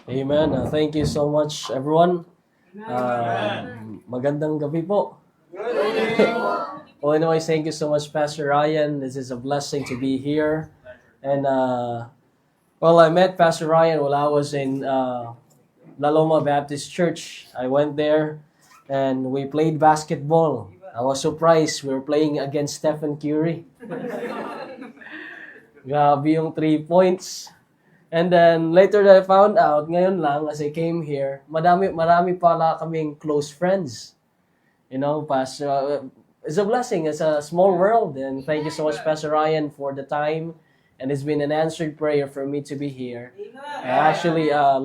Amen. Thank you so much, everyone. Magandang gabi po. Well, anyways, thank you so much, Pastor Ryan. This is a blessing to be here. And, I met Pastor Ryan while I was in La Loma Baptist Church. I went there and we played basketball. I was surprised. We were playing against Stephen Curry. Grabe yung 3 points. And then later I found out, ngayon lang, as I came here, marami pala kaming close friends. You know, Pastor, it's a blessing. It's a small world. And thank you so much, Pastor Ryan, for the time. And it's been an answered prayer for me to be here. Actually, I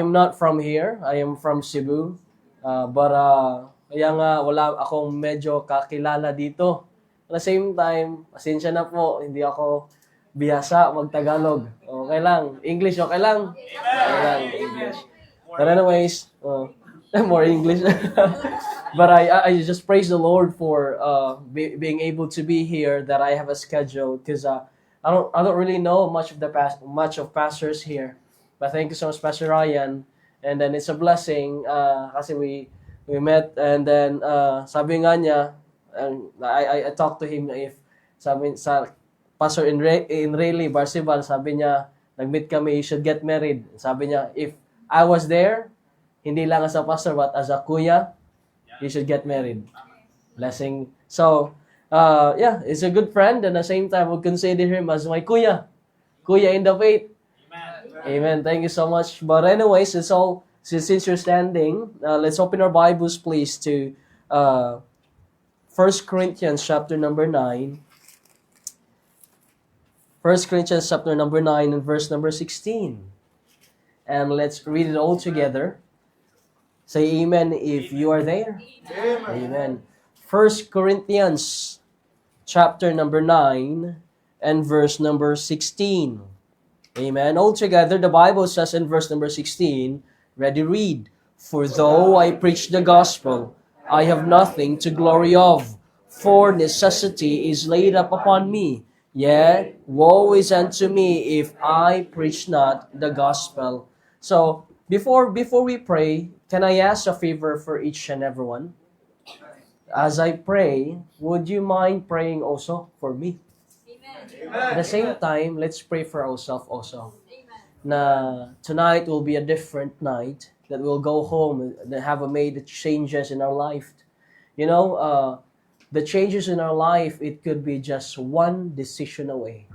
am not from here. I am from Cebu. Kaya nga, wala akong medyo kakilala dito. At the same time, pasensya na po, hindi ako bihasa mag-Tagalog. Okay lang. English, okay lang? Okay lang, English. But anyways, more English. But I just praise the Lord for being able to be here, that I have a schedule, because I don't really know much of pastors here. But thank you so much, Pastor Ryan. And then it's a blessing kasi we met, and then sabi nga niya, and I talked to him, if sabi sa Pastor Enreli Barcival, sabi niya, nag-meet kami, you should get married. Sabi niya, if I was there, hindi lang as a pastor, but as a kuya, you should get married. Blessing. So, he's a good friend, and at the same time, we consider him as my kuya. Kuya in the faith. Amen. Thank you so much. But anyways, since you're standing, let's open our Bibles, please, to 1 Corinthians chapter number 9. 1 Corinthians chapter number 9 and verse number 16. And let's read it all together. Say amen if you are there. Amen. 1 Corinthians chapter number 9 and verse number 16. Amen. All together, the Bible says in verse number 16, ready, read. For though I preach the gospel, I have nothing to glory of, for necessity is laid up upon me. Yet, woe is unto me if I preach not the gospel. So, before we pray, can I ask a favor for each and everyone? As I pray, would you mind praying also for me? Amen. At the same time, let's pray for ourselves also. Amen. Na tonight will be a different night, that we'll go home and have made the changes in our life. You know, the changes in our life, it could be just one decision away.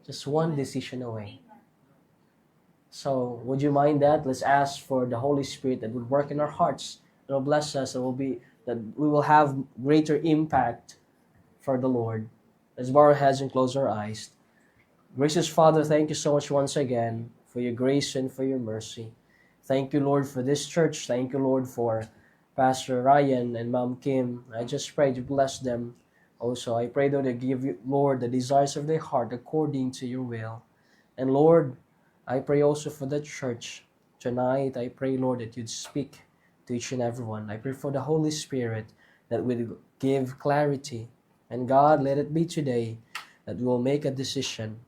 Just one decision away. So, would you mind that? Let's ask for the Holy Spirit that would work in our hearts, that will bless us, that we will have greater impact for the Lord. Let's bow our heads and close our eyes. Gracious Father, thank you so much once again for your grace and for your mercy. Thank you, Lord, for this church. Thank you, Lord, for Pastor Ryan and Ma'am Kim. I just pray to bless them. Also, I pray that they give you, Lord, the desires of their heart according to your will. And Lord, I pray also for the church. Tonight, I pray, Lord, that you'd speak to each and everyone. I pray for the Holy Spirit that will give clarity. And God, let it be today that we will make a decision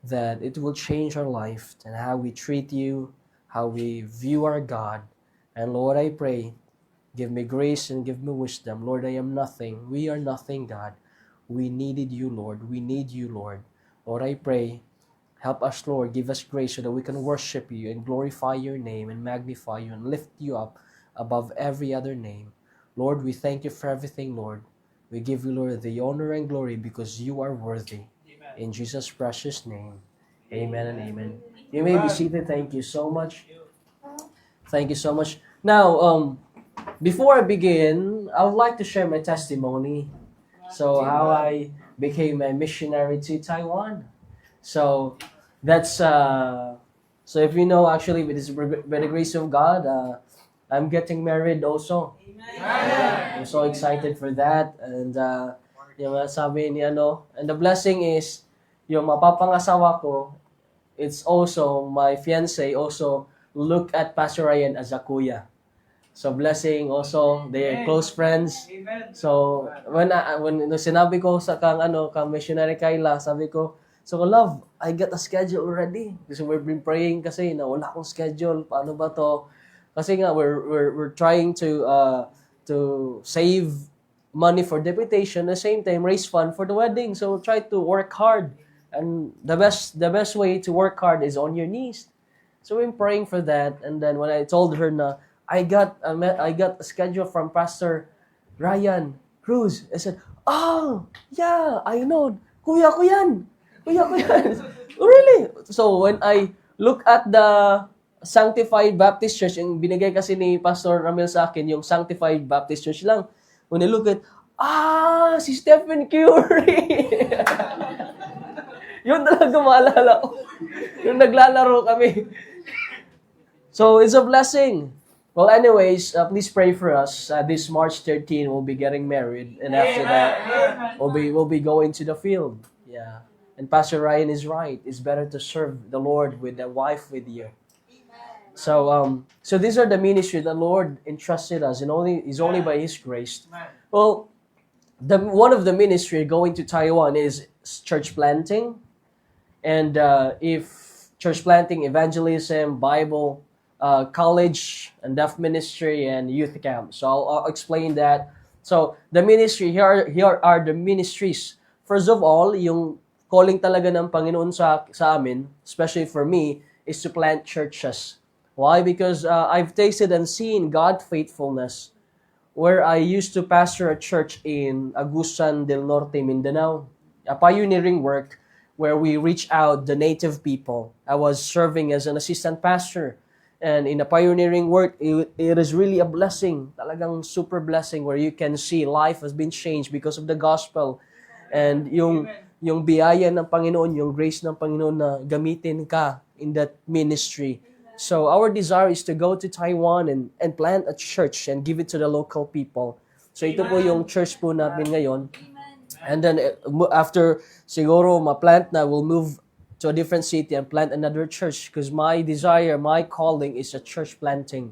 that it will change our life and how we treat you, how we view our God. And Lord, I pray, give me grace and give me wisdom. Lord, I am nothing. We are nothing, God. We needed you, Lord. We need you, Lord. Lord, I pray, help us, Lord. Give us grace so that we can worship you and glorify your name and magnify you and lift you up above every other name. Lord, we thank you for everything, Lord. We give you, Lord, the honor and glory because you are worthy. Amen. In Jesus' precious name, amen and amen. You may be seated. Thank you so much. Thank you so much. Now, before I begin, I would like to share my testimony. So, how I became a missionary to Taiwan. So, that's, so if you know, actually, by the grace of God, I'm getting married also. Amen. I'm so excited for that. And, yung sabi ni and the blessing is, yung mapapangasawa ko, it's also, my fiancé also look at Pastor Ryan as a kuya. So blessing also, they're close friends. Amen. So when sinabi ko sa kang missionary Kayla, sabi ko, So, love, I got a schedule already. Kasi we've been praying kasi na wala akong schedule. Paano ba to? Kasi nga, we're trying to save money for deputation, at the same time, raise fund for the wedding. So, try to work hard. And the best way to work hard is on your knees. So, we're praying for that. And then, when I told her na, I got a schedule from Pastor Ryan Cruz. I said, oh, yeah, I know. Kuya ko yan. Oh, really? So, when I look at the Sanctified Baptist Church, yung binigay kasi ni Pastor Ramil sa akin, yung Sanctified Baptist Church lang. When I look at, si Stephen Curry. Yun talaga maalala ko. Yung naglalaro kami. So, it's a blessing. Well, anyways, please pray for us. This March 13, we'll be getting married. And after that, we'll be going to the field. Yeah. And Pastor Ryan is right. It's better to serve the Lord with a wife with you. So these are the ministry the Lord entrusted us, and is only by His grace. Well, one of the ministry going to Taiwan is church planting, and if church planting, evangelism, Bible, college, and deaf ministry, and youth camp. So I'll explain that. So the ministry here are the ministries. First of all, yung calling talaga ng Panginoon sa amin, especially for me, is to plant churches. Why? Because I've tasted and seen God's faithfulness, where I used to pastor a church in Agusan del Norte, Mindanao, a pioneering work where we reach out the native people. I was serving as an assistant pastor, and in a pioneering work, it is really a blessing, talagang super blessing, where you can see life has been changed because of the gospel, and yung biyaya ng Panginoon, yung grace ng Panginoon na gamitin ka in that ministry. So our desire is to go to Taiwan and plant a church and give it to the local people. So ito po yung church po natin ngayon. And then after siguro ma-plant na, we'll move to a different city and plant another church, because my desire, my calling is a church planting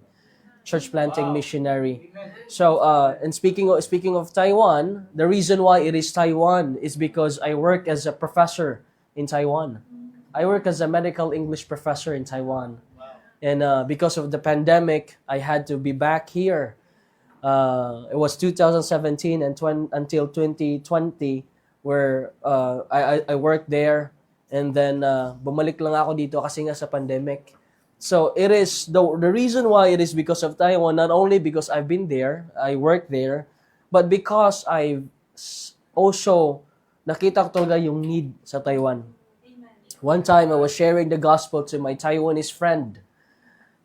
missionary. So, and speaking of Taiwan, the reason why it is Taiwan is because I work as a professor in Taiwan. I work as a medical English professor in Taiwan. And because of the pandemic, I had to be back here. It was 2017 until 2020 where I worked there. And then, bumalik lang ako dito kasi nga sa pandemic. So it is the reason why it is because of Taiwan, not only because I've been there, I work there, but because I also nakita ko talaga yung need sa Taiwan. One time I was sharing the gospel to my Taiwanese friend.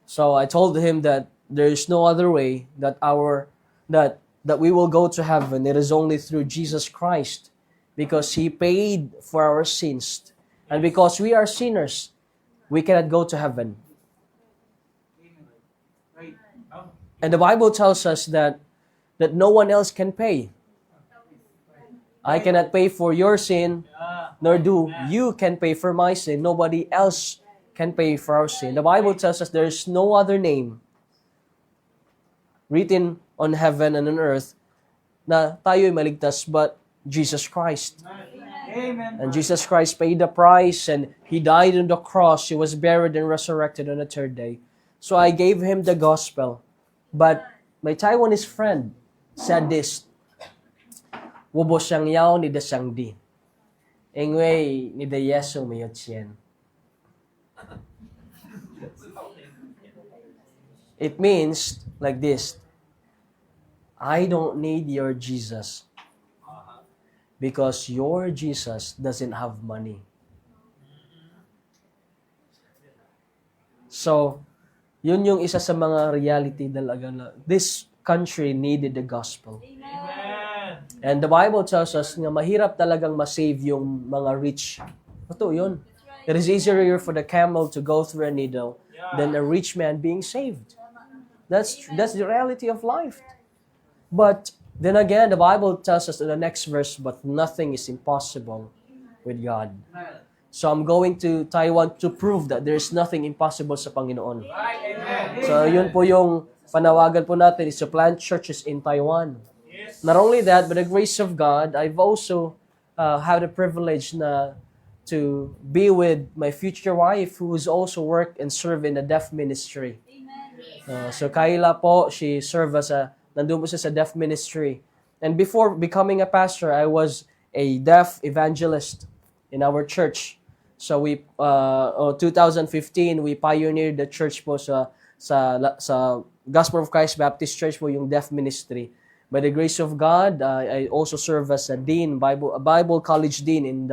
So I told him that there is no other way that we will go to heaven. It is only through Jesus Christ, because He paid for our sins. And because we are sinners, we cannot go to heaven. And the Bible tells us that no one else can pay. I cannot pay for your sin, nor do you can pay for my sin. Nobody else can pay for our sin. The Bible tells us there is no other name written on heaven and on earth na tayo'y maligtas but Jesus Christ. Amen. And Jesus Christ paid the price, and He died on the cross. He was buried and resurrected on the third day. So I gave him the gospel. But my Taiwanese friend said this, "Wobo siyang yao ni da siyang di. Engway ni da Yesu mayo tsiyen." It means like this: I don't need your Jesus because your Jesus doesn't have money. So, yun yung isa sa mga reality talaga na this country needed the gospel. Amen. And the Bible tells us na mahirap talagang masave yung mga rich. Ito yun. It is easier for the camel to go through a needle than a rich man being saved. That's the reality of life. But then again, the Bible tells us in the next verse, but nothing is impossible with God. So I'm going to Taiwan to prove that there's nothing impossible sa Panginoon. So yun po yung panawagan po natin is to plant churches in Taiwan. Not only that, but the grace of God, I've also had the privilege na to be with my future wife who's also work and serve in the deaf ministry. So Kayla po, she served as nandun po siya sa deaf ministry. And before becoming a pastor, I was a deaf evangelist in our church. So 2015, we pioneered the church po sa Gospel of Christ Baptist Church po, yung deaf ministry. By the grace of God, I also serve as a dean, Bible college dean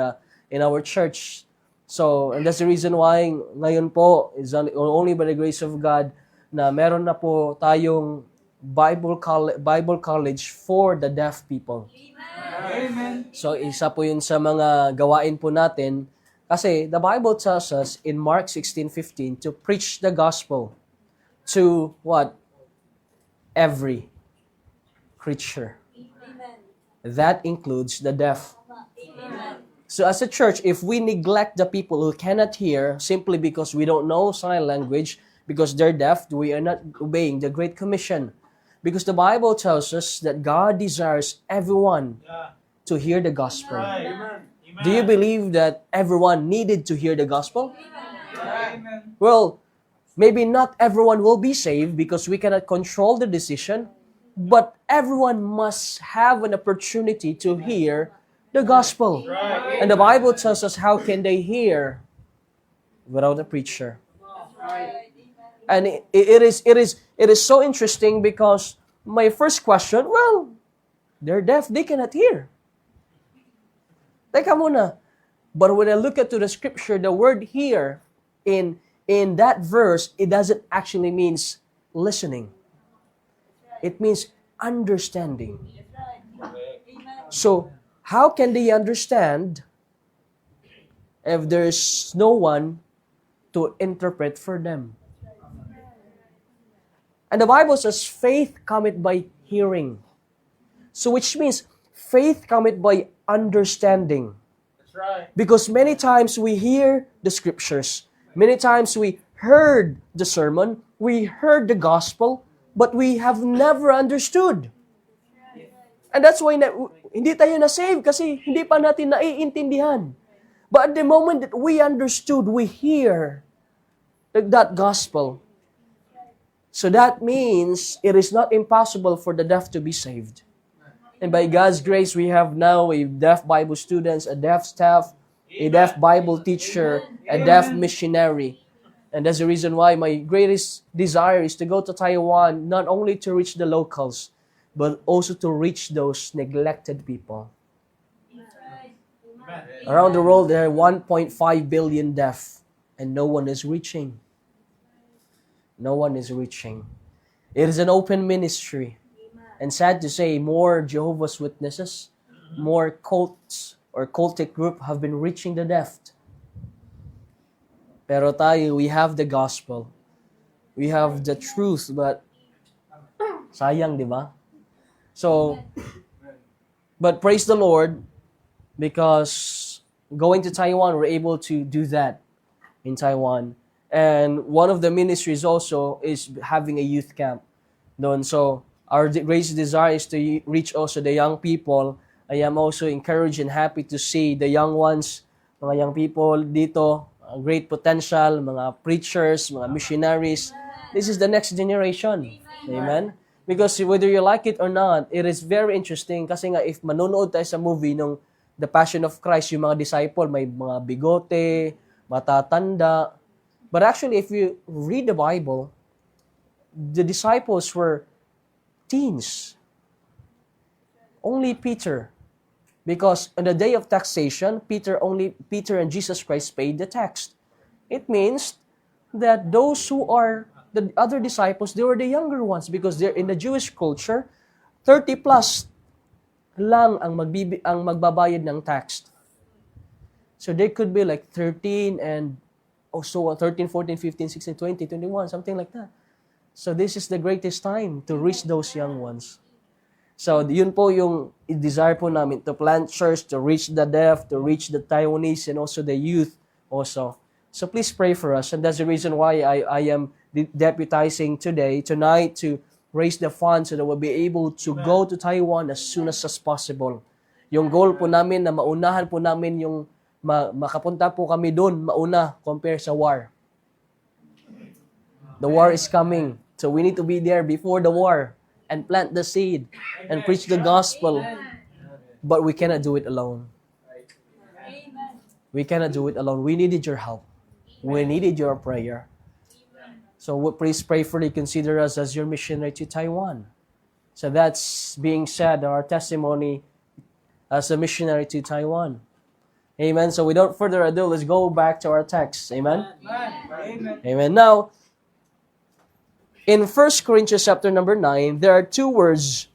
in our church. So, and that's the reason why ngayon po is only by the grace of God na meron na po tayong Bible college for the deaf people. Amen. So, isa po yun sa mga gawain po natin kasi the Bible tells us in Mark 16:15 to preach the gospel to what? Every creature. That includes the deaf. So as a church, if we neglect the people who cannot hear simply because we don't know sign language, because they're deaf, we are not obeying the Great Commission. Because the Bible tells us that God desires everyone to hear the gospel. Amen. Do you believe that everyone needed to hear the gospel? Amen. Well, maybe not everyone will be saved because we cannot control the decision, but everyone must have an opportunity to hear the gospel. And the Bible tells us how can they hear without a preacher. And it is so interesting because my first question, well, they're deaf, they cannot hear. Teka muna. But when I look at the scripture, the word hear in that verse, it doesn't actually means listening. It means understanding. So, how can they understand if there's no one to interpret for them? And the Bible says, faith cometh by hearing. So which means, faith cometh by understanding. That's right. Because many times we hear the scriptures, many times we heard the sermon, we heard the gospel, but we have never understood. And that's why hindi tayo na-save kasi hindi pa natin naiintindihan. But at the moment that we understood, we hear that gospel. So that means it is not impossible for the deaf to be saved. And by God's grace, we have now a deaf Bible students, a deaf staff, a deaf Bible teacher, a deaf missionary. And that's the reason why my greatest desire is to go to Taiwan, not only to reach the locals, but also to reach those neglected people. Around the world, there are 1.5 billion deaf, and no one is reaching. No one is reaching. It is an open ministry. And sad to say, more Jehovah's Witnesses, more cults or cultic group have been reaching the deaf. Pero tayo, we have the gospel. We have the truth, but sayang, di ba? So, but praise the Lord, because going to Taiwan, we're able to do that in Taiwan. And one of the ministries also is having a youth camp doon. So, our great desire is to reach also the young people. I am also encouraged and happy to see the young ones, mga young people dito, great potential, mga preachers, mga missionaries. This is the next generation. Amen? Because whether you like it or not, it is very interesting kasi nga if manonood tayo sa movie nung The Passion of Christ, yung mga disciple, may mga bigote, matatanda. But actually, if you read the Bible, the disciples were teens. Only Peter. Because on the day of taxation, Peter and Jesus Christ paid the tax. It means that those who are the other disciples, they were the younger ones because they're in the Jewish culture, 30 plus lang ang magbabayad ng tax. So they could be like 13 and also 13, 14, 15, 16, 20, 21, something like that. So this is the greatest time to reach those young ones. So yun po yung desire po namin, to plant church, to reach the deaf, to reach the Taiwanese and also the youth also. So please pray for us. And that's the reason why I am deputizing tonight to raise the funds so that we'll be able to go to Taiwan as soon as possible. Yung goal po namin na maunahan po namin yung makapunta po kami doon mauna compare sa war. The war is coming. So we need to be there before the war and plant the seed and preach the gospel. But we cannot do it alone. We cannot do it alone. We needed your help. We needed your prayer. So please prayerfully consider us as your missionary to Taiwan. So that's being said, our testimony as a missionary to Taiwan. Amen. So without further ado, let's go back to our text. Amen. Amen. Amen. Now, in 1 Corinthians chapter number 9, there are two words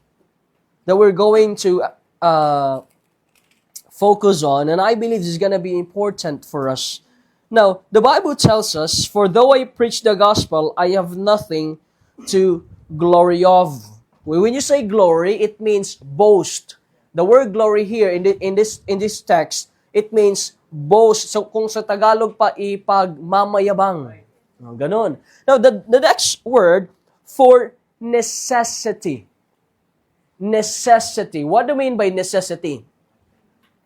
that we're going to focus on, and I believe this is going to be important for us. Now, the Bible tells us, "For though I preach the gospel, I have nothing to glory of." When you say glory, it means boast. The word glory here in this text, it means boast. So kung sa Tagalog pa, ipagmamayabang. Ganon. Now, the next word, for necessity. Necessity. What do you mean by necessity?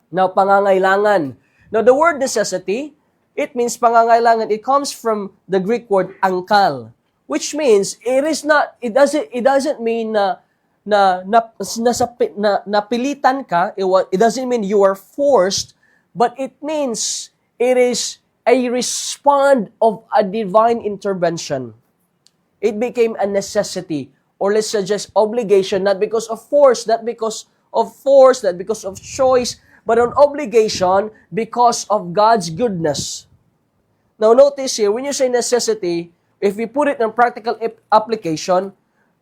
Now, pangangailangan. Now, the word necessity, it means pangangailangan. It comes from the Greek word angkal, which means it doesn't mean napilitan ka. It doesn't mean you are forced, but it means it is a respond of a divine intervention. It became a necessity, or let's suggest obligation, not because of force, not because of choice, but an obligation because of God's goodness. Now notice here, when you say necessity, if we put it in practical application,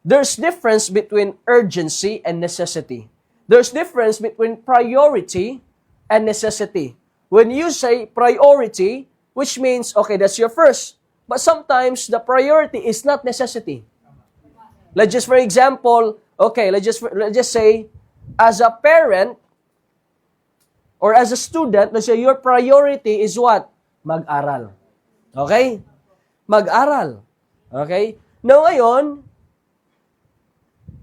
there's difference between urgency and necessity. There's difference between priority and necessity. When you say priority, which means, okay, that's your first. But sometimes the priority is not necessity. Let's just, for example, okay, let's just say, as a parent or as a student, let's say your priority is what? Mag-aral. Okay? Mag-aral. Okay? Now ngayon,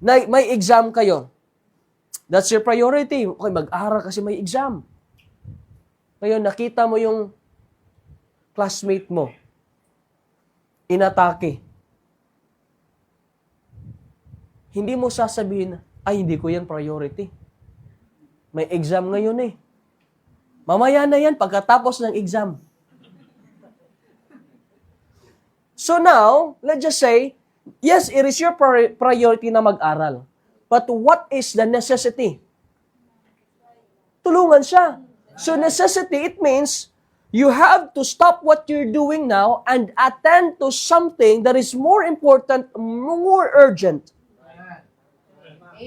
may exam kayo. That's your priority. Okay, mag-aral kasi may exam. Ngayon, nakita mo yung classmate mo. Inatake. Hindi mo sasabihin, ay, hindi ko yan priority. May exam ngayon eh. Mamaya na yan pagkatapos ng exam. So now, let's just say, yes, it is your priority na mag-aral. But what is the necessity? Tulungan siya. So necessity, it means you have to stop what you're doing now and attend to something that is more important, more urgent.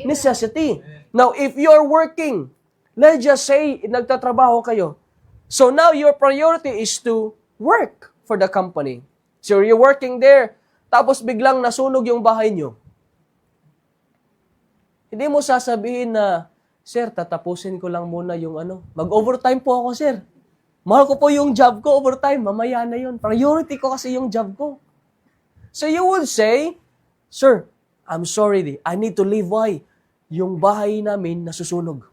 Necessity. Now, if you're working, let's just say, nagtatrabaho kayo. So now your priority is to work for the company. So you're working there, tapos biglang nasunog yung bahay nyo. Hindi mo sasabihin na, sir, tatapusin ko lang muna yung mag-overtime po ako, sir. Mahal ko po yung job ko, overtime, mamaya na yun. Priority ko kasi yung job ko. So you would say, sir, I'm sorry, I need to leave. Why? Yung bahay namin nasusunog.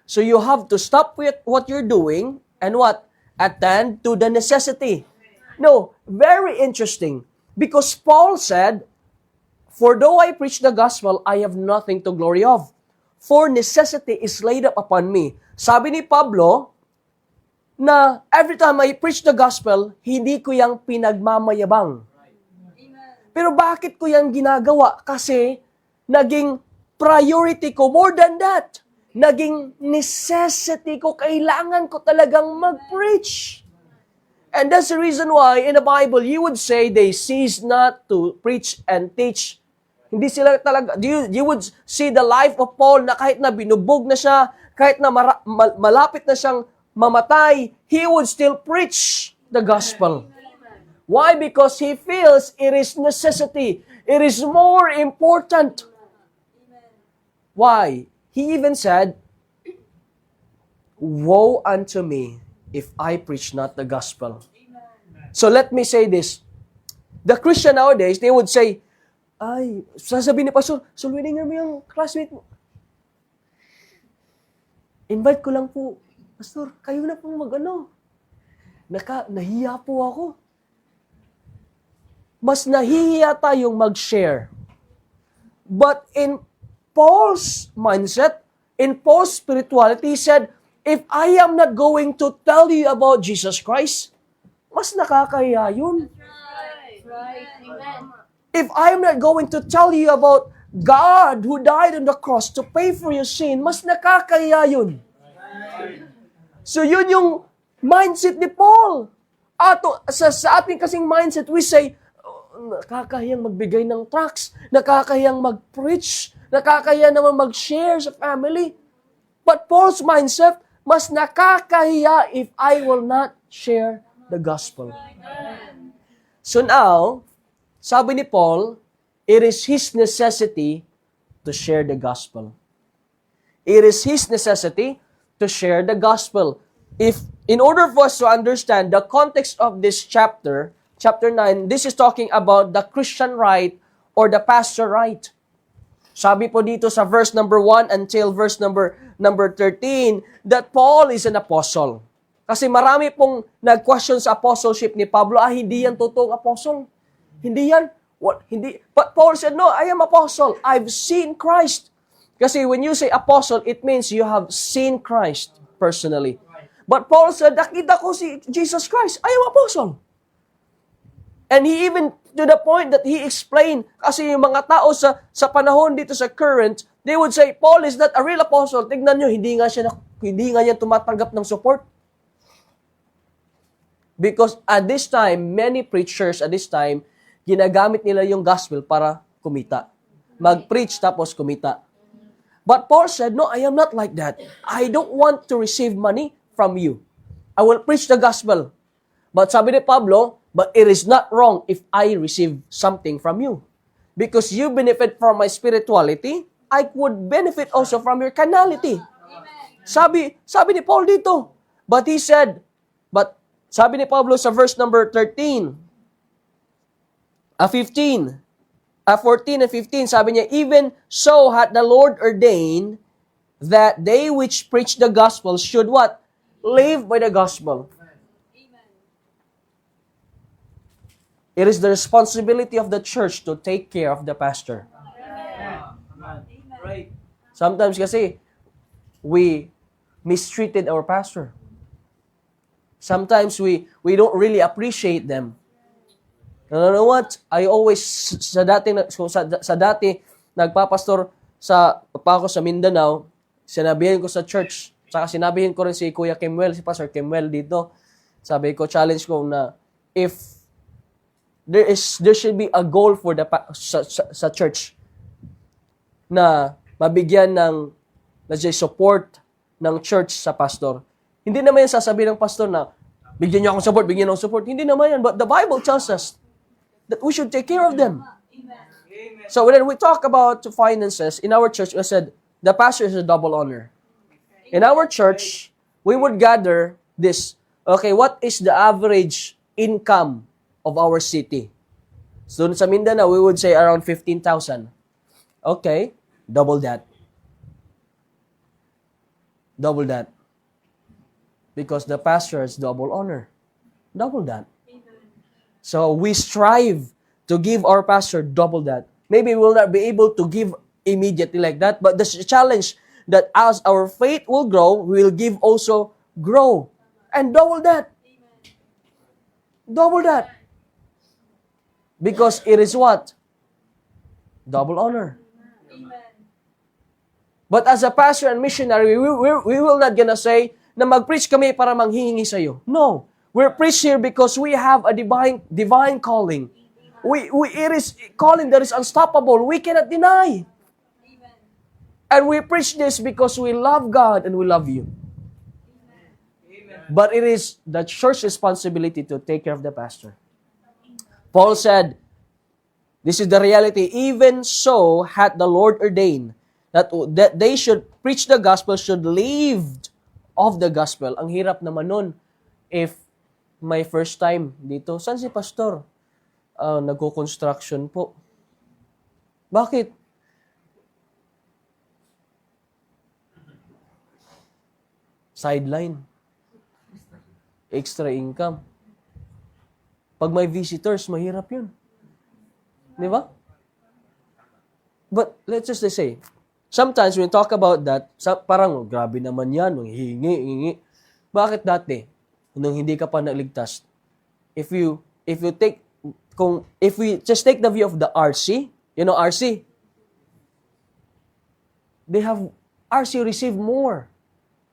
So you have to stop with what you're doing and what? Attend to the necessity. No, very interesting. Because Paul said, "For though I preach the gospel, I have nothing to glory of. For necessity is laid up upon me." Sabi ni Pablo, na every time I preach the gospel, hindi ko yang pinagmamayabang. Pero bakit ko yang ginagawa? Kasi naging priority ko more than that. Naging necessity ko, kailangan ko talagang mag-preach. And that's the reason why in the Bible, you would say they cease not to preach and teach. Hindi sila talaga, you would see the life of Paul na kahit na binubog na siya, kahit na malapit na siyang mamatay, he would still preach the gospel. Why? Because he feels it is necessity. It is more important. Why? He even said, "Woe unto me if I preach not the gospel." So let me say this. The Christian nowadays, they would say, ay, sasabihin ni Pastor, sulwinin mo yung classmate mo. Invite ko lang po. Pastor, kayo na po mag-ano. Nahiya po ako. Mas nahihiya tayong mag-share. But in Paul's mindset, in Paul's spirituality, he said, if I am not going to tell you about Jesus Christ, mas nakakahiya yun. Right. Amen. If I'm not going to tell you about God who died on the cross to pay for your sin, mas nakakahiya yun. So yun yung mindset ni Paul. Sa ating kasing mindset, we say, nakakahiyang magbigay ng tracts, nakakahiyang mag-preach, nakakahiya naman mag-share sa family. But Paul's mindset, mas nakakahiya if I will not share the gospel. So now, sabi ni Paul, it is his necessity to share the gospel. It is his necessity to share the gospel. In order for us to understand the context of this chapter 9, this is talking about the Christian right or the pastor right. Sabi po dito sa verse number 1 until verse number 13 that Paul is an apostle. Kasi marami pong nag-question sa apostleship ni Pablo, hindi yan totoong apostle. Hindi yan. Hindi. But Paul said, no, I am apostle. I've seen Christ. Kasi when you say apostle, it means you have seen Christ personally. But Paul said, nakita ko si Jesus Christ. I am apostle. And he even, to the point that he explained, kasi yung mga tao sa panahon dito sa current, they would say, Paul is not a real apostle. Tignan nyo, hindi nga niya tumatanggap ng support. Because at this time, many preachers at this time, ginagamit nila yung gospel para kumita. Mag-preach tapos kumita. But Paul said, no, I am not like that. I don't want to receive money from you. I will preach the gospel. But sabi ni Pablo, but it is not wrong if I receive something from you. Because you benefit from my spirituality, I would benefit also from your carnality. Sabi ni Paul dito. But he said, sabi ni Pablo sa verse number 14 and 15, sabi niya, even so hath the Lord ordained that they which preach the gospel should what? Live by the gospel. It is the responsibility of the church to take care of the pastor. Right. Sometimes kasi, we mistreated our pastor. Sometimes we don't really appreciate them. You know what? I always, sa dati nagpapastor pa ako sa Mindanao, sinabihin ko sa church, saka sinabihin ko rin si Kuya Kimwell, si Pastor Kimwell dito, sabi ko, challenge ko na, if there should be a goal for sa church, na mabigyan ng, let's say, support ng church sa pastor. Hindi naman yan sasabihin ng pastor na, bigyan niyo akong support, bigyan niyo akong support. Hindi naman yan. But the Bible tells us that we should take care of them. Amen. So when we talk about finances, in our church, we said, the pastor is a double honor. In our church, we would gather this. Okay, what is the average income of our city? So sa Mindanao, we would say around 15,000. Okay, double that. Double that. Because the pastor is double honor. Double that. So we strive to give our pastor double that. Maybe we will not be able to give immediately like that, but the challenge that as our faith will grow, we will give also grow. And double that. Double that. Because it is what? Double honor. But as a pastor and missionary, we will not gonna say na mag-preach kami para manghihingi sa iyo. No. We're preached here because we have a divine calling. It is calling that is unstoppable. We cannot deny. And we preach this because we love God and we love you. But it is the church's responsibility to take care of the pastor. Paul said, this is the reality. Even so hath the Lord ordained that they should preach the gospel, should live of the gospel. Ang hirap naman nun if my first time dito. Saan si pastor? Nagko-construction po. Bakit? Sideline. extra income. Pag may visitors, mahirap yun. Di ba? But let's just say, sometimes when we talk about that, parang, oh, grabe naman yan, hingi. Bakit dati, nung hindi ka pa naligtas, if we just take the view of the RC, you know RC? RC receive more.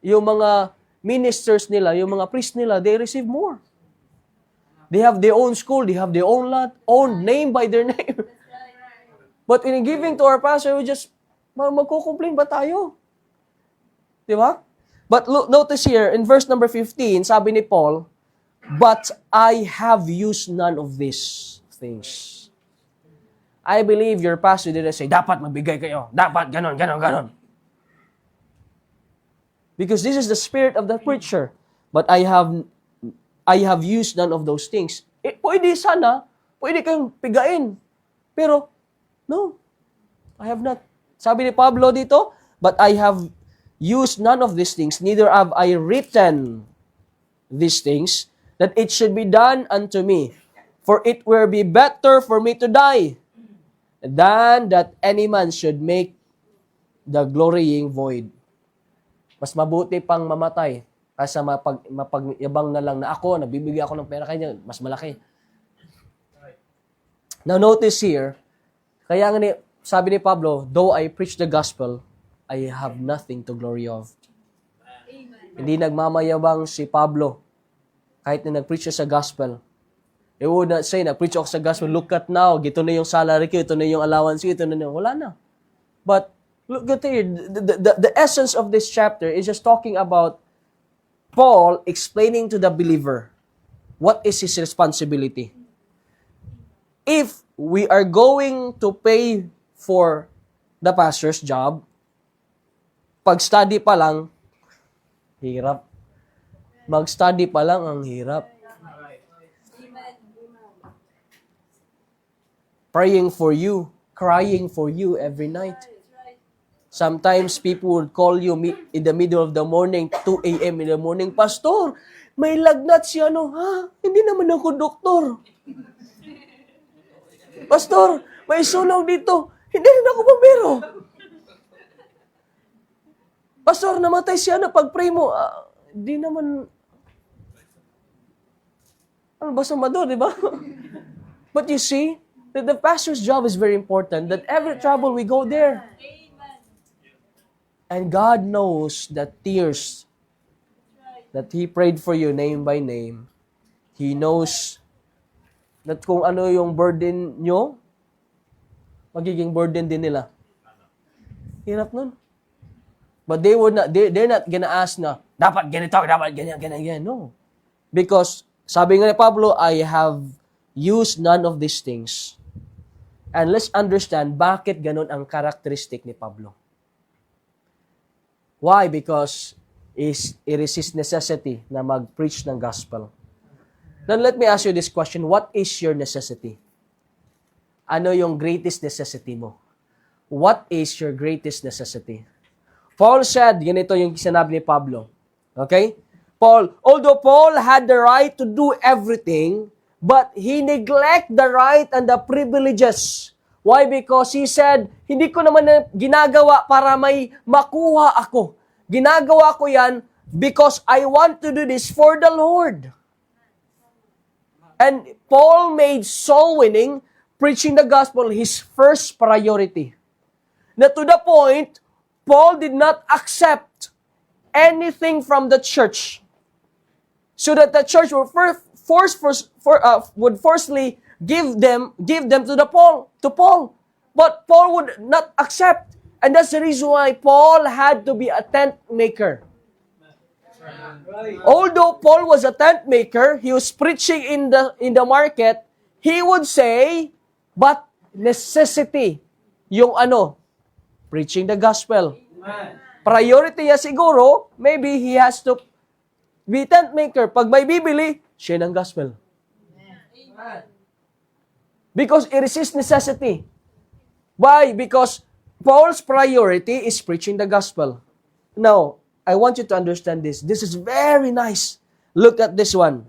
Yung mga ministers nila, yung mga priests nila, they receive more. They have their own school, they have their own lot, own name by their name. But in giving to our pastor, we just, magko-complain ba tayo? Di ba? But notice here, in verse number 15, sabi ni Paul, but I have used none of these things. I believe your pastor didn't say, dapat magbigay kayo, dapat ganon. Because this is the spirit of the preacher. But I have used none of those things. Pwede kayong pigain. Pero, no, I have not. Sabi ni Pablo dito, but I have used none of these things, neither have I written these things, that it should be done unto me. For it will be better for me to die, than that any man should make the glorying void. Mas mabuti pang mamatay kaysa mapagyabang na lang na ako, nabibigyan ako ng pera kanya, mas malaki. Now notice here, kaya nga sabi ni Pablo, though I preach the gospel, I have nothing to glory of. Amen. Hindi nagmamayabang si Pablo kahit na nag-preach siya sa gospel. He would not say, nag-preach ako sa gospel, look at now, ito na yung salary ko, ito na yung allowance ko, ito na yung, wala na. But look at here, the essence of this chapter is just talking about Paul explaining to the believer what is his responsibility. If we are going to pay for the pastor's job, pag-study pa lang, hirap. Mag-study pa lang, ang hirap. Praying for you, crying for you every night. Sometimes people would call you in the middle of the morning, 2 a.m. in the morning, Pastor, may lagnat si ano, ha? Hindi naman ako doktor. Pastor, may sunog dito. Hindi rin ako bombero. Pastor, namatay si ano, pag-pray mo. Hindi naman, basta mador, di ba? But you see, that the pastor's job is very important, that every trouble we go there. And God knows that tears that He prayed for you name by name, He knows that kung ano yung burden nyo, magiging burden din nila. Hirap nun. But they're not gonna ask na, dapat ganito, dapat ganyan. No. Because, sabi nga ni Pablo, I have used none of these things. And let's understand bakit ganun ang characteristic ni Pablo. Why? Because it is his necessity na mag-preach ng gospel. Then let me ask you this question. What is your necessity? Ano yung greatest necessity mo? What is your greatest necessity? Paul said, ganito yung sinabi ni Pablo. Okay? Although Paul had the right to do everything, but he neglect the right and the privileges. Why? Because he said, hindi ko naman na ginagawa para may makuha ako. Ginagawa ko yan because I want to do this for the Lord. And Paul made soul winning, preaching the gospel, his first priority. Na to the point, Paul did not accept anything from the church. So that the church would forcefully give them to Paul. But Paul would not accept. And that's the reason why Paul had to be a tent maker. Although Paul was a tent maker, he was preaching in the market, he would say, but necessity, yung preaching the gospel. Priority niya siguro, maybe he has to be tent maker. Pag may bibili, siya ng gospel. Because it is his necessity. Why? Because Paul's priority is preaching the gospel. Now, I want you to understand this. This is very nice. Look at this one.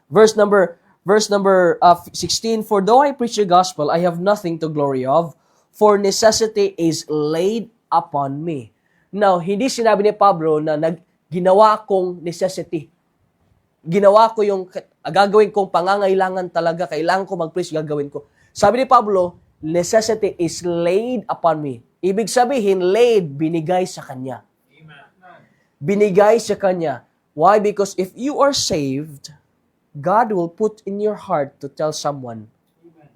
Verse number 16, for though I preach the gospel, I have nothing to glory of, for necessity is laid upon me. Now, hindi sinabi ni Pablo na ginawa kong necessity. Ginawa ko yung gagawin kong pangangailangan talaga, kailangan ko mag-preach, gagawin ko. Sabi ni Pablo, necessity is laid upon me. Ibig sabihin, laid, binigay sa kanya. Binigay sa kanya. Why? Because if you are saved, God will put in your heart to tell someone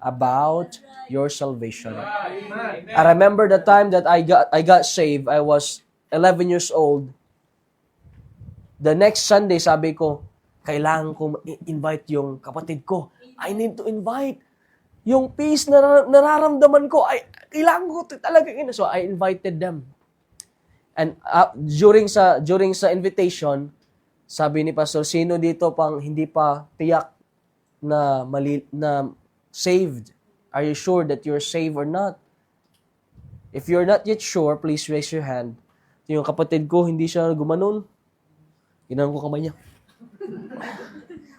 about your salvation. I remember the time that I got saved. I was 11 years old. The next Sunday, sabi ko, kailangan ko invite yung kapatid ko. I need to invite. Yung peace na nararamdaman ko, kailangan ko talaga. So I invited them. And during sa invitation, sabi ni Pastor, sino dito pang hindi pa tiyak na saved? Are you sure that you're saved or not? If you're not yet sure, please raise your hand. Yung kapatid ko, hindi siya gumanon. Ginanon ko kamay niya.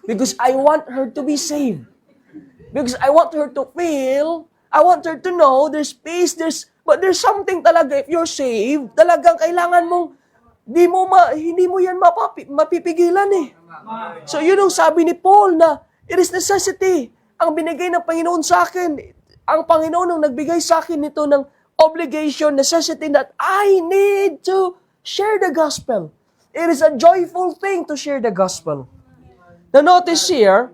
Because I want her to be saved. Because I want her to feel, I want her to know there's peace, but there's something talaga. If you're saved, talagang kailangan mong hindi mo yan mapipigilan eh. So yun ang sabi ni Paul na it is necessity. Ang binigay ng Panginoon sa akin, ang Panginoon ang nagbigay sa akin nito ng obligation, necessity that I need to share the gospel. It is a joyful thing to share the gospel. Now notice here,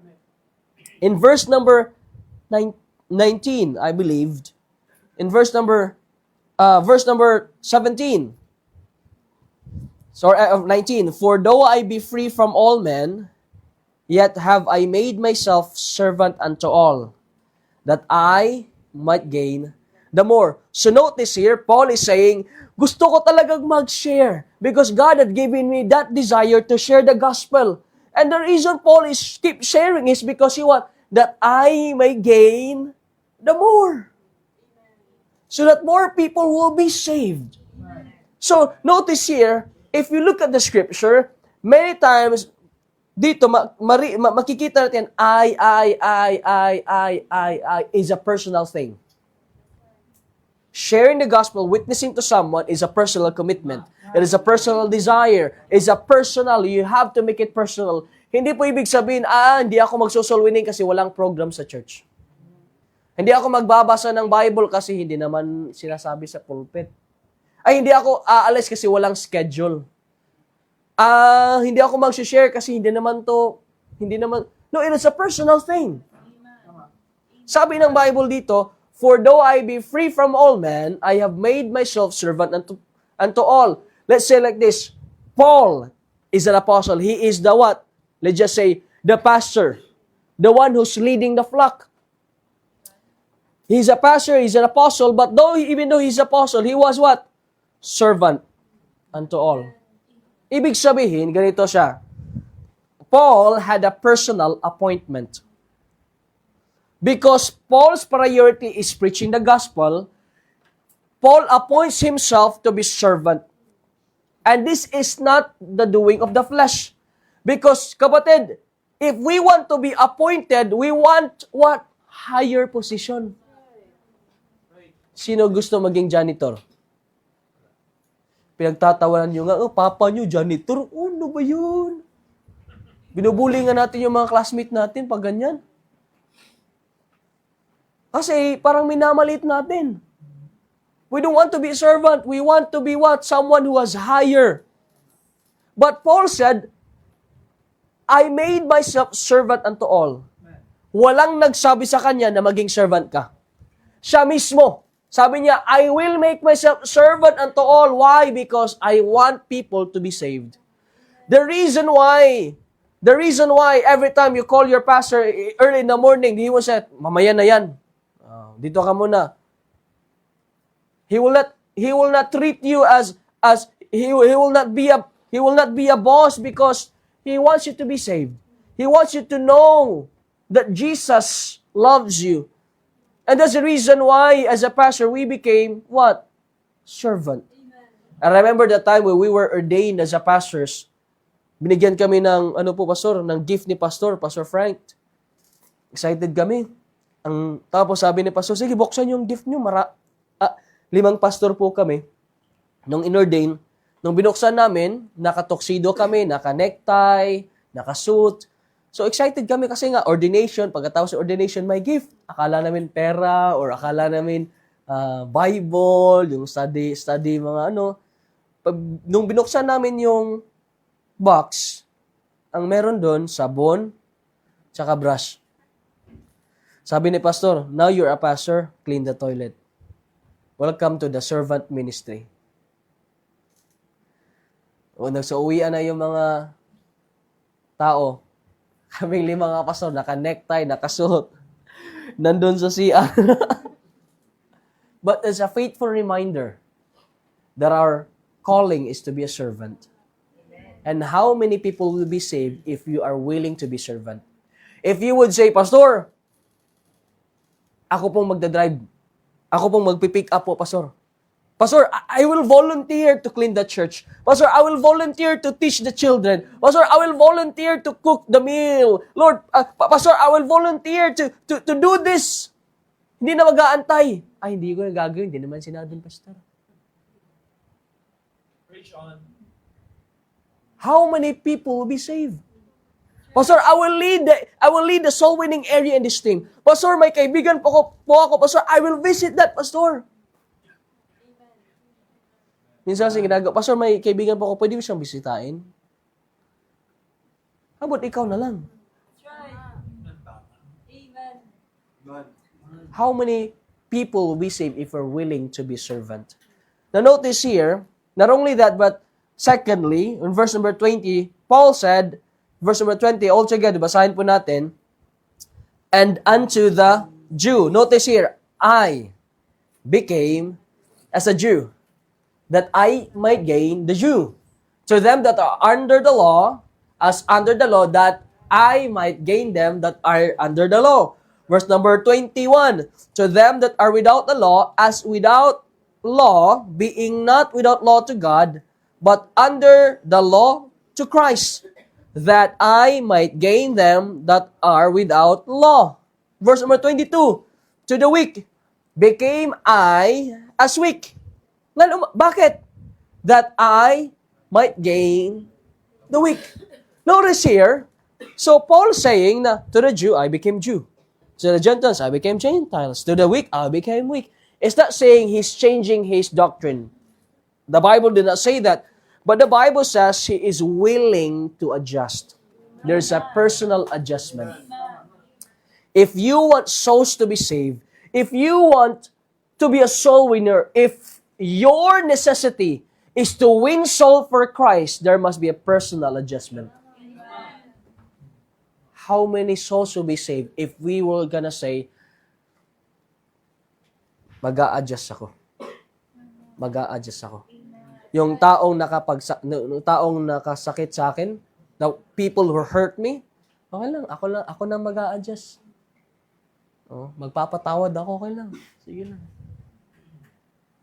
in verse number 19, I believed, in verse number 17, of 19, for though I be free from all men, yet have I made myself servant unto all, that I might gain the more. So notice here, Paul is saying, gusto ko talagang mag-share because God had given me that desire to share the gospel. And the reason Paul is keep sharing is because he want that I may gain the more. So that more people will be saved. So notice here, if you look at the scripture, many times, dito, makikita natin, I is a personal thing. Sharing the gospel, witnessing to someone is a personal commitment. It is a personal desire. It's a personal, you have to make it personal. Hindi po ibig sabihin, hindi ako magsosoul winning kasi walang program sa church. Hindi ako magbabasa ng Bible kasi hindi naman sinasabi sa pulpit. Hindi ako aalis kasi walang schedule. Hindi ako mag-share kasi hindi naman. No, it is a personal thing. Sabi ng Bible dito, for though I be free from all men, I have made myself servant unto all. Let's say like this, Paul is an apostle. He is the what? Let's just say, the pastor. The one who's leading the flock. He's a pastor, he's an apostle, but even though he's apostle, he was what? Servant unto all. Ibig sabihin, ganito siya. Paul had a personal appointment. Because Paul's priority is preaching the gospel, Paul appoints himself to be servant. And this is not the doing of the flesh. Because, kapatid, if we want to be appointed, we want what? Higher position. Sino gusto maging janitor? Pinagtatawanan nyo nga, papa nyo, janitor. Ano ba yun? Binubuli nga natin yung mga classmate natin pag ganyan. Kasi parang minamalit natin. We don't want to be a servant. We want to be what? Someone who was higher. But Paul said, I made myself servant unto all. Walang nagsabi sa kanya na maging servant ka. Siya mismo. Sabi niya, I will make myself servant unto all. Why? Because I want people to be saved. The reason why every time you call your pastor early in the morning, he will say, mamaya na yan. Dito ka muna. He will not treat you as he will not be a boss because he wants you to be saved. He wants you to know that Jesus loves you. And that's the reason why, as a pastor, we became what? Servant. Amen. I remember the time when we were ordained as a pastors. Binigyan kami ng, pastor, ng gift ni Pastor Frank. Excited kami. Tapos sabi ni Pastor, sige, buksan yung gift nyo. 5 pastor po kami. Nung inordain, nung binuksan namin, naka-tuxedo kami, naka-necktie, naka-suit. So excited kami kasi nga, ordination, pagkatapos ng ordination, may gift. Akala namin pera, or akala namin Bible, yung study mga Nung binuksan namin yung box, ang meron doon, sabon, tsaka brush. Sabi ni Pastor, now you're a pastor, clean the toilet. Welcome to the servant ministry. O nagsauwian na yung mga tao. Kaming 5 nga pastor, naka-necktie, naka-suit. Nandun sa CR. But it's a faithful reminder that our calling is to be a servant. And how many people will be saved if you are willing to be servant? If you would say, Pastor, ako pong magdadrive. Ako pong magpipick up po, Pastor. Pastor, I will volunteer to clean the church. Pastor, I will volunteer to teach the children. Pastor, I will volunteer to cook the meal. Lord, Pastor, I will volunteer to do this. Hindi na mag-aantay. Ay, hindi ko na gagawin. Hindi naman sinabing, Pastor. Preach on. How many people will be saved? Pastor, I will lead the soul winning area in this thing. Pastor, may kaibigan po ako. Pastor, I will visit that, Pastor. Minsan kasi ginagawa, Pastor, may kaibigan po ako, pwede mo siyang bisitahin? How about ikaw na lang? Amen. How many people will be saved if we're willing to be servant? Now notice here, not only that, but secondly, in verse number 20, Paul said, verse number 20, altogether, basahin po natin, and unto the Jew. Notice here, I became as a Jew, that I might gain the Jew. To them that are under the law, as under the law, that I might gain them that are under the law. Verse number 21, to them that are without the law, as without law, being not without law to God, but under the law to Christ, that I might gain them that are without law. Verse number 22, to the weak, became I as weak. Bakit? That I might gain the weak. Notice here, so Paul saying na, to the Jew, I became Jew. To the Gentiles, I became Gentiles. To the weak, I became weak. It's not saying he's changing his doctrine. The Bible did not say that. But the Bible says he is willing to adjust. There's a personal adjustment. If you want souls to be saved, if you want to be a soul winner, if your necessity is to win soul for Christ, there must be a personal adjustment. How many souls will be saved if we were gonna say, mag-a-adjust ako. Mag-a-adjust ako. Yung taong nakasakit sa akin, the people who hurt me, okay lang, ako na mag-a-adjust. Magpapatawad ako, okay lang. Sige lang.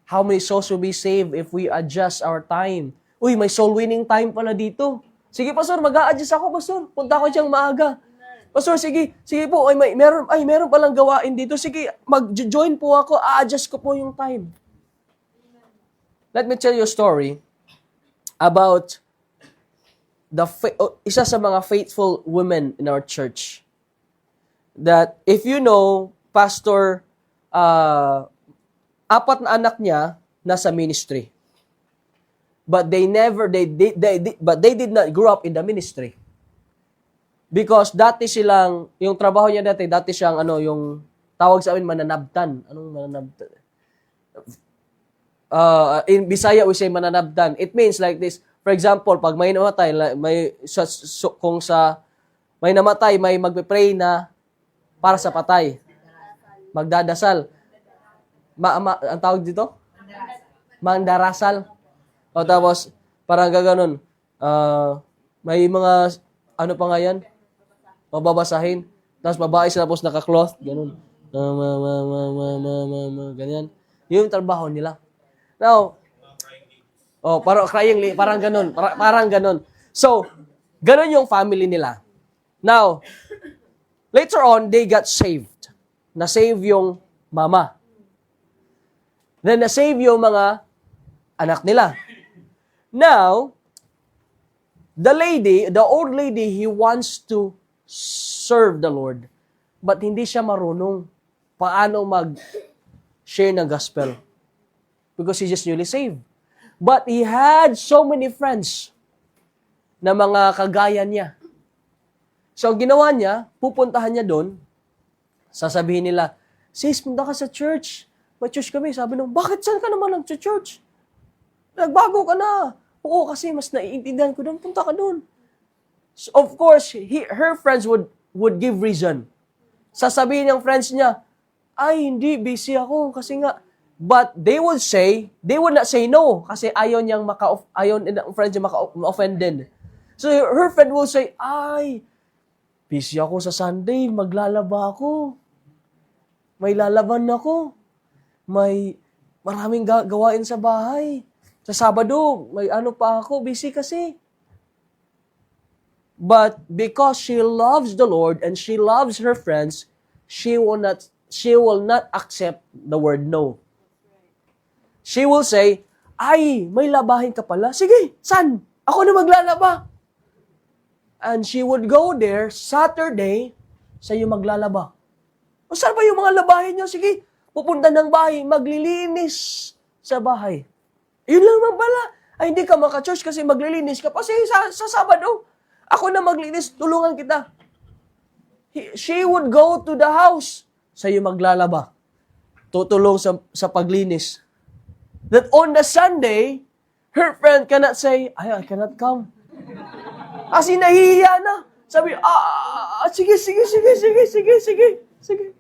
How many souls will be saved if we adjust our time? Uy, may soul winning time pala dito. Sige, Pastor, mag-a-adjust ako, Pastor. Punta ako diyang maaga. Pastor, sige po, meron palang gawain dito. Sige, mag-join po ako, a-adjust ko po yung time. Let me tell you a story about isa sa mga faithful women in our church. That if you know, Pastor, 4 na anak niya nasa ministry. But they did not grow up in the ministry. Because dati silang, yung trabaho niya dati siyang yung tawag sa amin mananabtan. Anong mananabtan? In Bisaya we say mananabtan. It means like this. For example, pag may namatay, may namatay, may magpe-pray na para sa patay. Magdadasal. Ang tawag dito? Mandarasal. O tapos, parang gaganon. May mga, ano pa nga yan? Mababasahin. Tapos babae sila tapos naka-cloth. Ganon. Ganyan. Yun yung trabaho nila. Now, parang crying, parang ganon. Parang ganon. So, Ganon yung family nila. Now, later on, they got saved. Na-save yung mama. Then, na-save yung mga anak nila. Now, the old lady, he wants to serve the Lord. But hindi siya marunong paano mag-share ng gospel. Because he just newly saved. But he had so many friends na mga kagaya niya. So, ginawa niya, pupuntahan niya doon, sasabihin nila, sis, punta ka sa church. May church kami. Sabi nung, bakit saan ka naman nag-church? Nagbago ka na. Oo, kasi mas naiintindihan ko doon. Punta ka doon. So, of course, her friends would give reason. Sasabihin ng friends niya, ay, hindi, busy ako. Kasi nga, but they would not say no. Kasi ayaw niyang ayaw ng friends niya maka-offend din. So, her friend will say, ay, busy ako sa Sunday, maglalaba ako. May lalaban ako. May maraming gawain sa bahay. Sa Sabado, may ano pa ako, busy kasi. But because she loves the Lord and she loves her friends, she will not accept the word no. She will say, ay, may labahin ka pala. Sige, san? Ako na maglalaba. And she would go there Saturday sa iyo maglalaba. O saan ba yung mga labahin niyo? Sige, pupunta ng bahay, maglilinis sa bahay. Yun lang naman pala. Ay, hindi ka maka-church kasi maglilinis ka. Kasi sa Sabado, ako na maglinis, tulungan kita. She would go to the house sa iyo maglalaba. Tutulong sa paglinis. That on the Sunday, her friend cannot say, I cannot come. Kasi nahihiya na. Sabi, sige.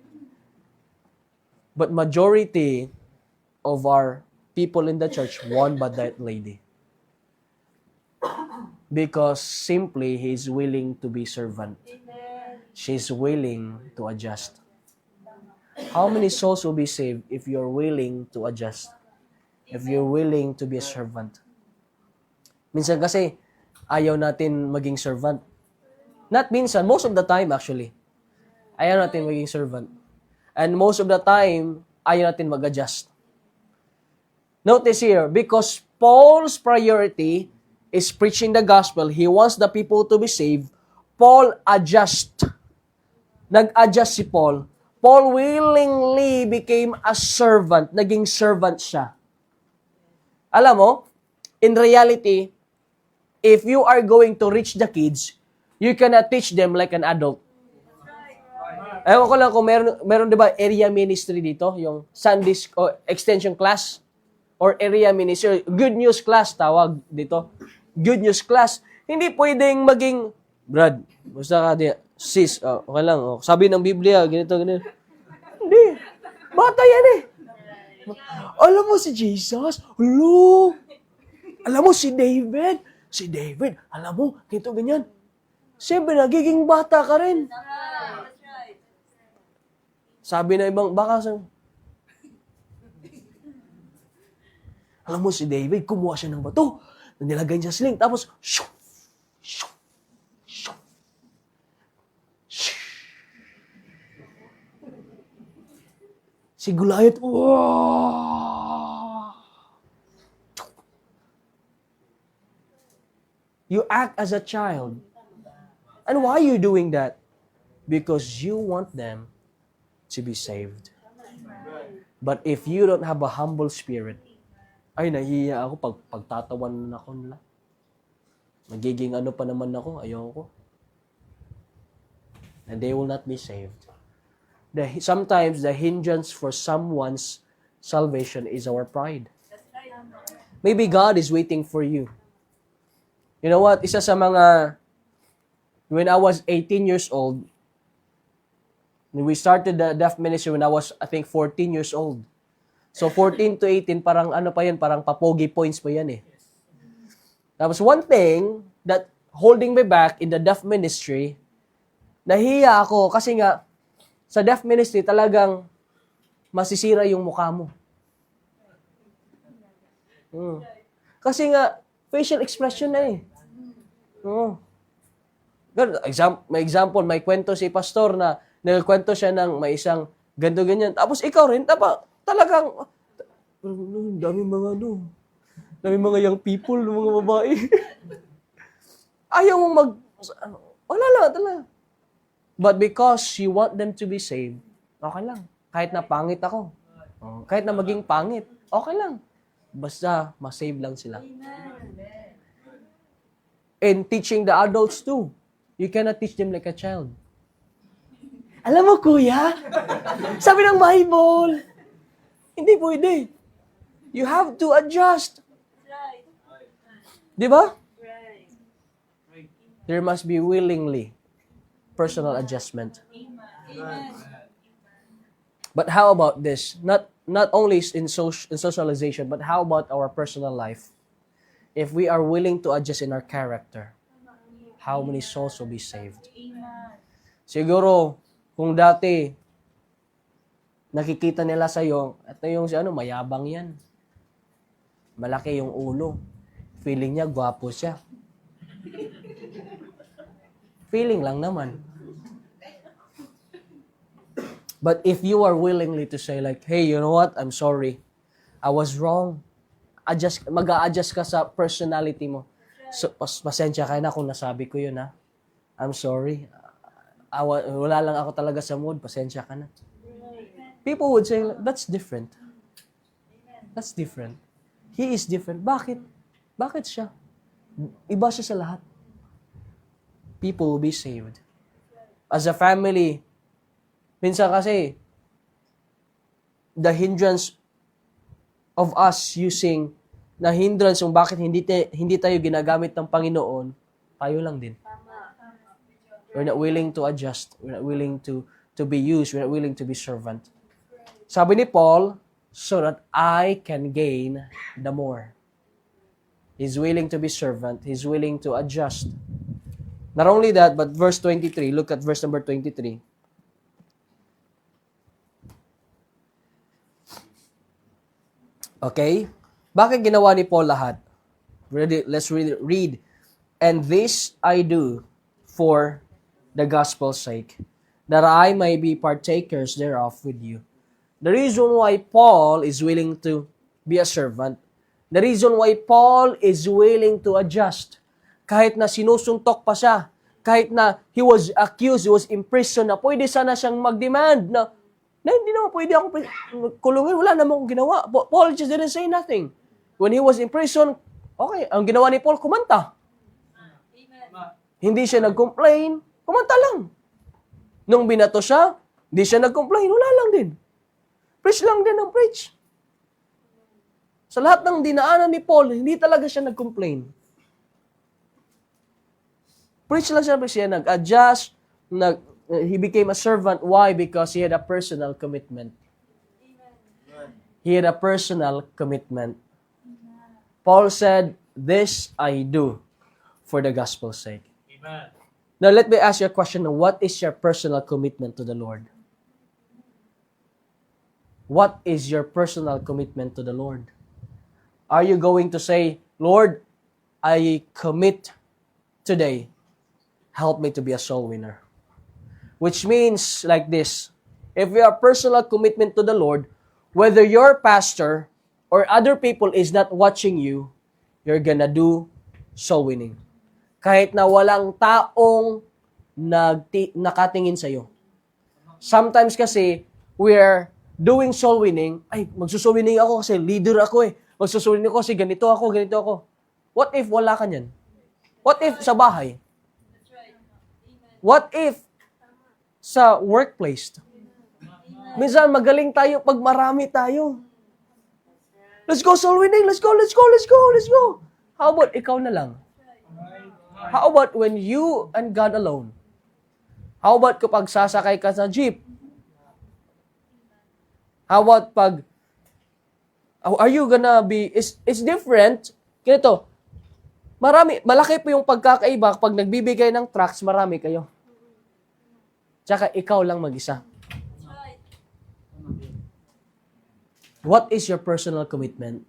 But majority of our people in the church won by that lady. Because simply, he's willing to be servant. She's willing to adjust. How many souls will be saved if you're willing to adjust? If you're willing to be a servant? Minsan kasi, ayaw natin maging servant. Not minsan, most of the time actually. Ayaw natin maging servant. And most of the time, ayaw natin mag-adjust. Notice here, because Paul's priority is preaching the gospel, he wants the people to be saved, Paul adjust. Nag-adjust si Paul. Paul willingly became a servant. Naging servant siya. Alam mo, in reality, if you are going to reach the kids, you cannot teach them like an adult. Ewan ko lang kung meron di ba area ministry dito, yung Sunday extension class or area ministry, good news class tawag dito. Good news class. Hindi pwedeng maging, Brad, basta ka di, sis, okay lang, sabi ng Biblia, ganito. Hindi. Bata yan eh. Alam mo si Jesus, alam mo si David, alam mo, ganito, ganyan. Siyempre, nagiging bata ka rin. Sabi na ibang, alam mo si David, kumuha siya ng bato, nilagay niya sa sling, tapos, si Goliath, you act as a child. And why are you doing that? Because you want them to be saved. But if you don't have a humble spirit, ay, nahihiya ako pagtatawan ako nila. Magiging ano pa naman ako, ayoko. And they will not be saved. Sometimes the hindrance for someone's salvation is our pride. Maybe God is waiting for you. You know what? Isa sa mga, when I was 18 years old, we started the deaf ministry when I was, I think, 14 years old. So 14 to 18, parang ano pa yan, parang papogi points pa yan eh. Tapos one thing that holding me back in the deaf ministry, nahiya ako kasi nga, sa deaf ministry talagang masisira yung mukha mo. Kasi nga, facial expression na eh. May example, may kwento si pastor na nagkwento siya ng may isang ganyan. Tapos ikaw rin, talagang, dami mga young people, mga babae. Ayaw mong wala lang. But because you want them to be saved, okay lang. Kahit na pangit ako. Kahit na maging pangit, okay lang. Basta, masave lang sila. And teaching the adults too. You cannot teach them like a child. Alam mo, kuya, sabi ng Bible, hindi pwede. You have to adjust. Right. Di ba? Right. There must be willingly personal adjustment. Amen. But how about this? Not only in socialization, but how about our personal life? If we are willing to adjust in our character, how many souls will be saved? Amen. Siguro, kung dati, nakikita nila sa'yo, ito yung mayabang yan. Malaki yung ulo. Feeling niya, gwapo siya. Feeling lang naman. But if you are willingly to say like, hey, you know what? I'm sorry. I was wrong. Mag-a-adjust ka sa personality mo. So, pasensya ka na kung nasabi ko yun, ha? I'm sorry. Wala lang ako talaga sa mood. Pasensya ka na. People would say, that's different. That's different. He is different. Bakit? Bakit siya? Iba siya sa lahat. People will be saved. As a family, minsan kasi, the hindrance of us using, na hindrance kung bakit hindi tayo ginagamit ng Panginoon, tayo lang din. We're not willing to adjust. We're not willing to be used. We're not willing to be servant. Sabi ni Paul, so that I can gain the more. He's willing to be servant. He's willing to adjust. Not only that, but verse 23, look at verse number 23. Okay? Bakit ginawa ni Paul lahat? Let's read. And this I do for the gospel's sake, that I may be partakers thereof with you. The reason why Paul is willing to be a servant, the reason why Paul is willing to adjust, kahit na sinusuntok pa siya, kahit na he was accused, he was imprisoned, na pwede sana siyang mag-demand na hindi naman pwede ako kulungin, wala naman akong ginawa. Paul just didn't say nothing. When he was in prison, okay, ang ginawa ni Paul, kumanta. Amen. Hindi siya nag-complain, kumanta lang. Nung binato siya, hindi siya nag-complain, wala lang din. Preach lang din ang preach. Sa lahat ng dinaanan ni Paul, hindi talaga siya nag-complain. Preach lang siya nag-adjust, he became a servant. Why? Because he had a personal commitment. He had a personal commitment. Paul said, this I do for the gospel's sake. Amen. Now, let me ask you a question. What is your personal commitment to the Lord? What is your personal commitment to the Lord? Are you going to say, Lord, I commit today, help me to be a soul winner? Which means like this, if you have personal commitment to the Lord, whether your pastor or other people is not watching you, you're gonna do soul winning. Kahit na walang taong nakatingin sa'yo. Sometimes kasi, we're doing soul winning, magsusoul winning ako kasi leader ako eh. Magsusoul winning ako kasi ganito ako. What if wala ka niyan? What if sa bahay? That's right. Amen. What if sa workplace? Minsan magaling tayo pag marami tayo. Let's go soul winning, let's go. How about ikaw na lang? How about when you and God alone? How about kapag sasakay ka sa jeep? How about pag, are you gonna be, it's different. Ganito, malaki po yung pagkakaiba pag nagbibigay ng tracts, marami kayo. Tsaka ikaw lang mag-isa. That's right. What is your personal commitment?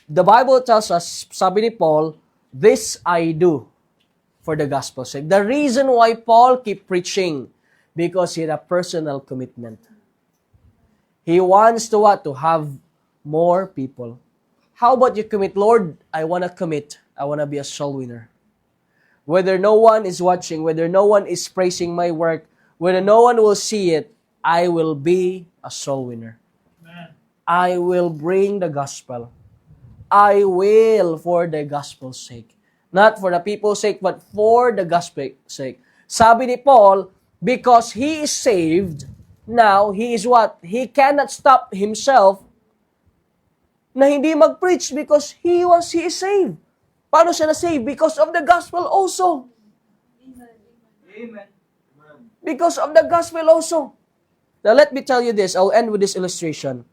The Bible tells us, sabi ni Paul, this I do for the gospel's sake. The reason why Paul keep preaching, because he had a personal commitment. He wants to what? To have more people. How about you commit? Lord, I want to commit. I want to be a soul winner. Whether no one is watching, whether no one is praising my work, whether no one will see it, I will be a soul winner. Amen. I will bring the gospel. I will for the gospel's sake. Not for the people's sake, but for the gospel's sake. Sabi ni Paul, because he is saved, now he is what? He cannot stop himself na hindi mag-preach because he is saved. Paano siya na-save? Because of the gospel also. Amen. Because of the gospel also. Now let me tell you this. I'll end with this illustration.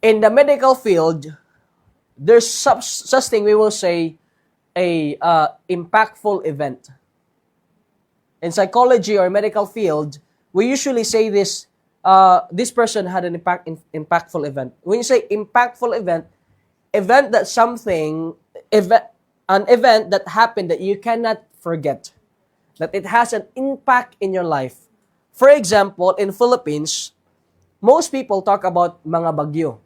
In the medical field, there's such thing we will say a impactful event. In psychology or medical field, we usually say this person had an impactful event. When you say impactful event that an event that happened that you cannot forget, that it has an impact in your life. For example, in Philippines, most people talk about mga bagyo.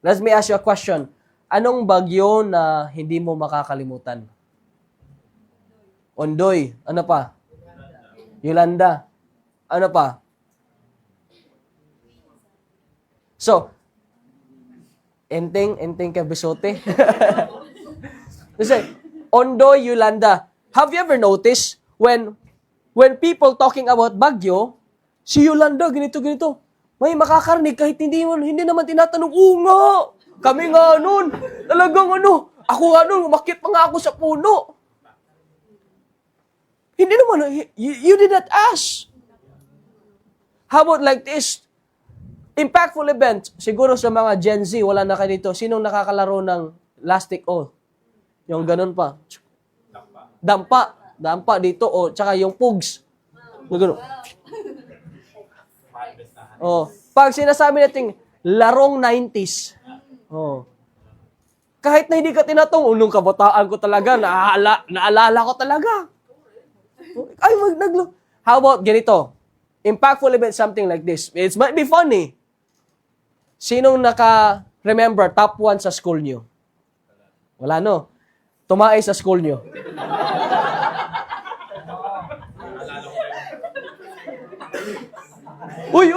Let me ask you a question. Anong bagyo na hindi mo makakalimutan? Ondoy. Ano pa? Yolanda. Ano pa? So, Enteng Kabisote. Kasi, Ondoy, Yolanda. Have you ever noticed when people talking about bagyo, si Yolanda, ganito. May makakarinig kahit hindi naman tinatanong, nga, kami nga nun, talagang ako nga nun, umakyat pa nga ako sa puno. Hindi naman, you did not ask. How about like this? Impactful event, siguro sa mga Gen Z, wala na kayo dito. Sinong nakakalaro ng Lastic O? Yung ganun pa. Dampa dito, tsaka yung pugs. Yung ganun. Pag sinasabi natin, larong 90s. Kahit na hindi ka tinatong, unong kabataan ko talaga, naalala ko talaga. How about ganito? Impactful event, something like this. It might be funny. Sinong naka-remember top 1 sa school nyo? Wala, no? Tumae sa school nyo. Uy!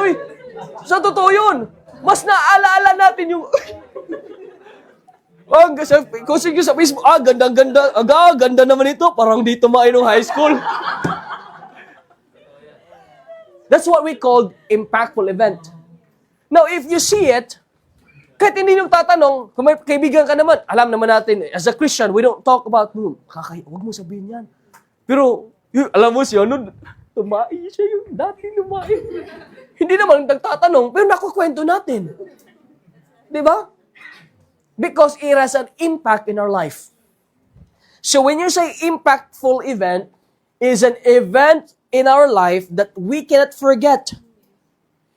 Sa totoo yun! Mas naaalala natin yung... kung sige sa Facebook, ganda naman ito. Parang di tumae nung high school. That's what we call impactful event. Now, if you see it, kahit hindi nyo tatanong, kung may kaibigan ka naman, alam naman natin, as a Christian, we don't talk about, huwag mo sabihin yan. Pero, alam mo siya, tumae siya yung dati tumae. Hindi naman nagtatanong, pero nakukwento natin. Di ba? Because it has an impact in our life. So when you say impactful event, is an event in our life that we cannot forget.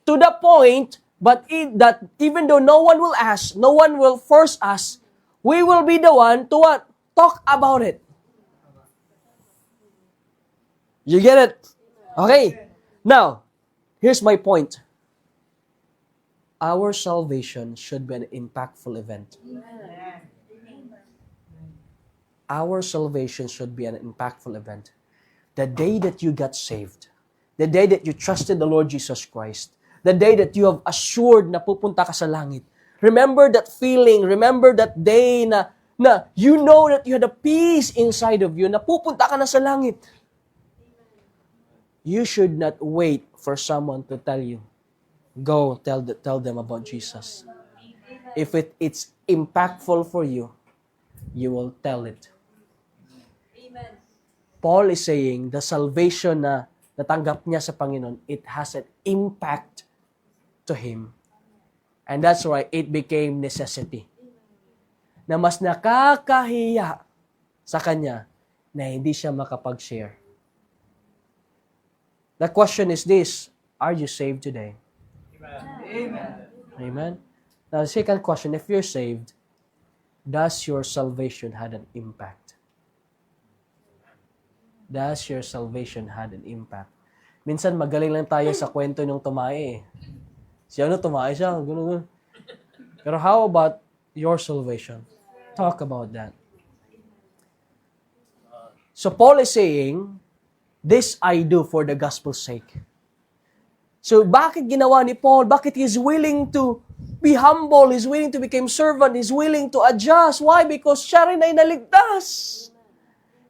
To the point, that even though no one will ask, no one will force us, we will be the one to what? Talk about it. You get it? Okay. Now, here's my point. Our salvation should be an impactful event. Our salvation should be an impactful event. The day that you got saved, the day that you trusted the Lord Jesus Christ, the day that you have assured na pupunta ka sa langit, remember that feeling, remember that day na you know that you had a peace inside of you, na pupunta ka na sa langit. You should not wait for someone to tell you. Go tell them about Jesus. If it's impactful for you, you will tell it. Amen. Paul is saying the salvation na natanggap niya sa Panginoon, it has an impact to him. And that's why it became necessity. Na mas nakakahiya sa kanya na hindi siya makapag-share. The question is this, are you saved today? Amen. Amen? Now, the second question, if you're saved, does your salvation have an impact? Does your salvation had an impact? Minsan magaling lang tayo sa kwento ng tumae. Si ano tumae siya, gano'n. Pero how about your salvation? Talk about that. So Paul is saying, this I do for the gospel's sake. So bakit ginawa ni Paul? Bakit he's willing to be humble? He's willing to become servant? He's willing to adjust? Why? Because siya rin ay naligtas.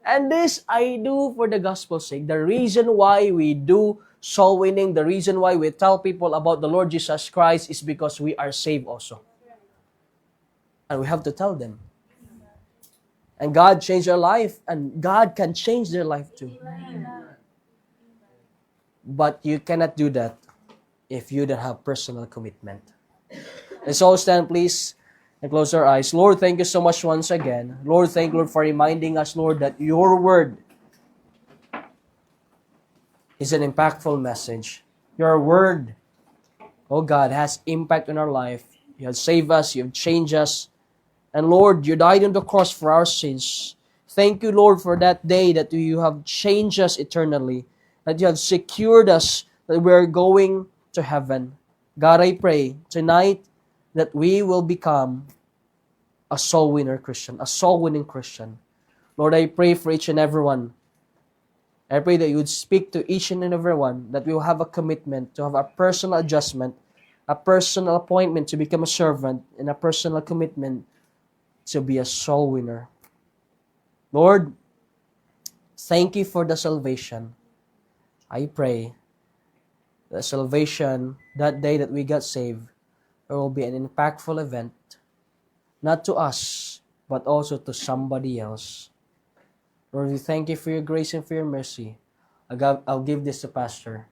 And this I do for the gospel's sake. The reason why we do soul winning, the reason why we tell people about the Lord Jesus Christ is because we are saved also. And we have to tell them. And God changed our life, and God can change their life too. But you cannot do that if you don't have personal commitment. Let's all stand, please, and close our eyes. Lord, thank you so much once again. Lord, thank you, Lord, for reminding us, Lord, that your word is an impactful message. Your word, oh God, has impact on our life. You have saved us, you have changed us. And Lord, you died on the cross for our sins. Thank you, Lord, for that day that you have changed us eternally, that you have secured us, that we are going to heaven. God, I pray tonight that we will become a soul winner Christian, a soul winning Christian. Lord, I pray for each and every one. I pray that you would speak to each and every one, that we will have a commitment to have a personal adjustment, a personal appointment to become a servant, and a personal commitment to be a soul winner. Lord, thank you for the salvation. I pray that salvation, that day that we got saved, there will be an impactful event, not to us, but also to somebody else. Lord, we thank you for your grace and for your mercy. I'll give this to Pastor.